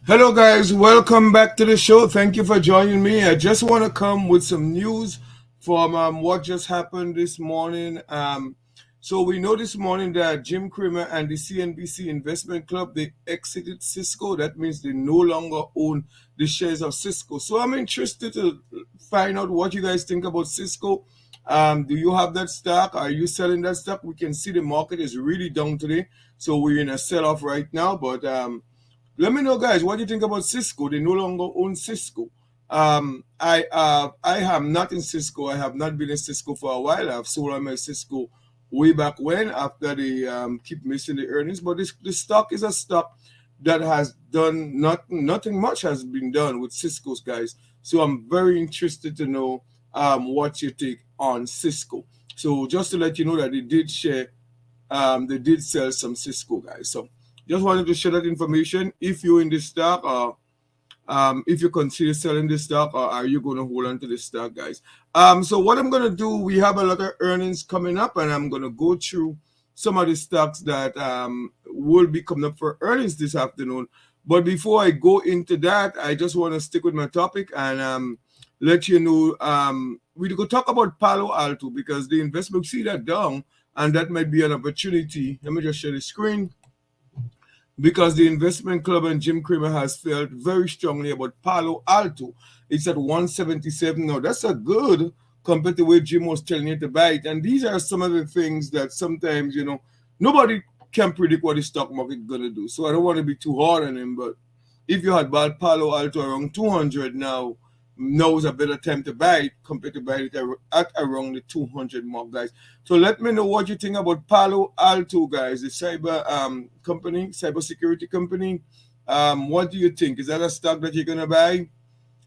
Hello, guys. Welcome back to the show. Thank you for joining me. I just want to come with some news from what just happened this morning. So we know this morning that Jim Cramer and the CNBC Investment Club they exited Cisco. That means they no longer own the shares of Cisco. So I'm interested to find out what you guys think about Cisco. Do you have that stock? Are you selling that stock? We can see the market is really down today, so we're in a sell-off right now. But let me know, guys, what do you think about Cisco? They no longer own Cisco. I am not in Cisco. I have not been in Cisco for a while. I've sold on my Cisco way back when after they keep missing the earnings. But this stock is a stock that has done nothing much has been done with Cisco's guys. So I'm very interested to know what you take on Cisco. So just to let you know that they did sell some Cisco guys. So just wanted to share that information. If you're in this stock, or if you consider selling this stock, or are you going to hold on to this stock, guys? So what I'm going to do, we have a lot of earnings coming up, and I'm going to go through some of the stocks that will be coming up for earnings this afternoon. But before I go into that, I just want to stick with my topic and let you know we go talk about Palo Alto because the investment see that down, and that might be an opportunity. Let me just share the screen because the investment club and Jim Cramer has felt very strongly about Palo Alto. It's at 177 now. That's a good compared to where Jim was telling you to buy it. And these are some of the things that sometimes, nobody can predict what the stock market is going to do. So I don't want to be too hard on him, but if you had bought Palo Alto around 200 now is a better time to buy it compared to buy it at around the 200 mark, guys. So let me know what you think about Palo Alto, guys, the cyber security company. What do you think? Is that a stock that you're gonna buy?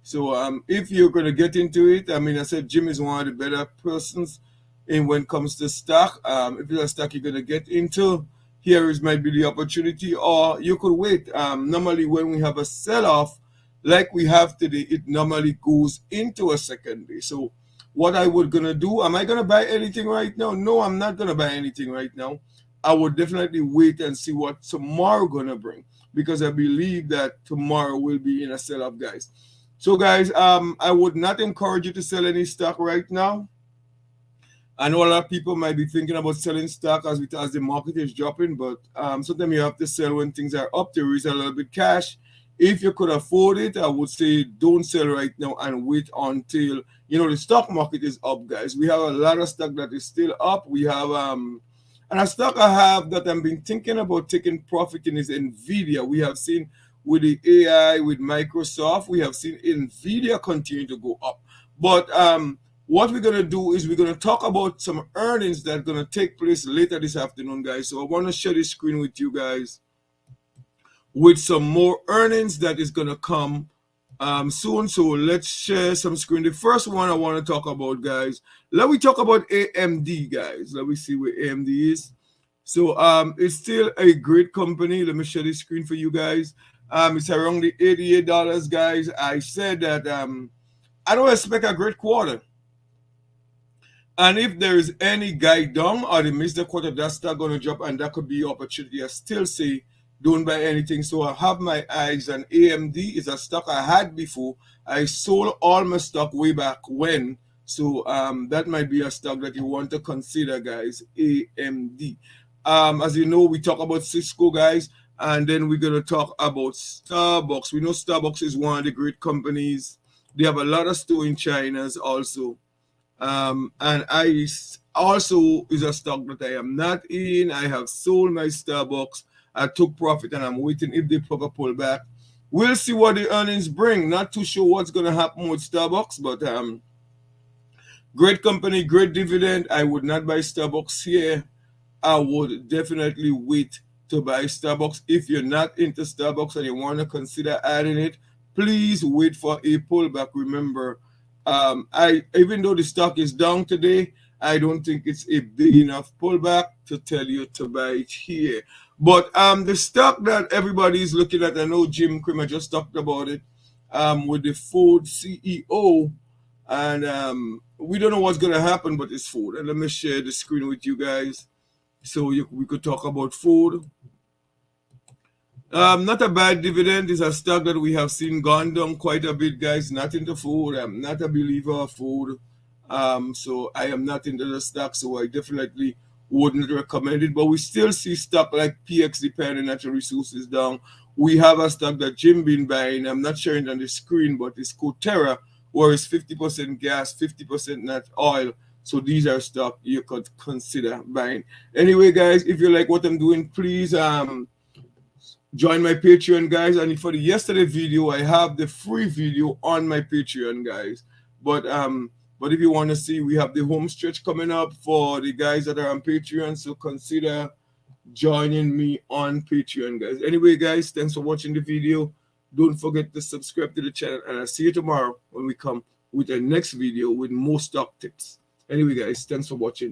So if you're gonna get into it, I mean, I said Jim is one of the better persons in when it comes to stock. If it's a stock you're gonna get into, here is might be the opportunity, or you could wait. Normally, when we have a sell-off like we have today, it normally goes into a secondary. So what I would gonna do, am I gonna buy anything right now? No, I'm not gonna buy anything right now. I would definitely wait and see what tomorrow gonna bring because I believe that tomorrow will be in a sell-off, guys. So guys, I would not encourage you to sell any stock right now. I know a lot of people might be thinking about selling stock as the market is dropping, but sometimes you have to sell when things are up to raise a little bit cash. If you could afford it, I would say don't sell right now and wait until the stock market is up, guys. We have a lot of stock that is still up. We have and a stock I have that I've been thinking about taking profit in is Nvidia. We have seen with the AI, with Microsoft, we have seen Nvidia continue to go up. But what we're going to do is we're going to talk about some earnings that are going to take place later this afternoon, guys. So I want to share this screen with you guys with some more earnings that is going to come soon. So let's share some screen. The first one I want to talk about, guys. Let me talk about AMD, guys. Let me see where AMD is. So it's still a great company. Let me share this screen for you guys. It's around the $88, guys. I said that I don't expect a great quarter. And if there is any guide down or they miss the quarter, that's still going to drop, and that could be opportunity. I still say don't buy anything. So I have my eyes on AMD. Is a stock I had before. I sold all my stock way back when. So that might be a stock that you want to consider, guys. AMD. As you know, we talk about Cisco, guys, and then we're going to talk about Starbucks. We know Starbucks is one of the great companies. They have a lot of store in China also. And I also is a stock that I am not in. I have sold my Starbucks. I took profit and I'm waiting if they proper pullback. We'll see what the earnings bring. Not too sure what's going to happen with Starbucks, but great company, great dividend. I would not buy Starbucks here. I would definitely wait to buy Starbucks. If you're not into Starbucks and you want to consider adding it, please wait for a pullback. Remember, even though the stock is down today, I don't think it's a big enough pullback to tell you to buy it here. But the stock that everybody is looking at, I know Jim Cramer just talked about it with the Ford CEO, and we don't know what's going to happen, but it's Ford. And let me share the screen with you guys so we could talk about Ford. Not a bad dividend. Is a stock that we have seen gone down quite a bit, guys. Not into food. I'm not a believer of food. So I am not into the stock, so I definitely wouldn't recommend it. But we still see stock like PXD, Pioneer Natural Resources down. We have a stock that Jim been buying. I'm not showing it on the screen, but it's Coterra, where it's 50% gas, 50% not oil. So these are stock you could consider buying. Anyway, guys, if you like what I'm doing, please join my Patreon, guys. And for the yesterday video, I have the free video on my Patreon, guys. But if you want to see, we have the home stretch coming up for the guys that are on Patreon. So consider joining me on Patreon, guys. Anyway, guys, thanks for watching the video. Don't forget to subscribe to the channel, and I'll see you tomorrow when we come with the next video with more stock tips. Anyway, guys, thanks for watching.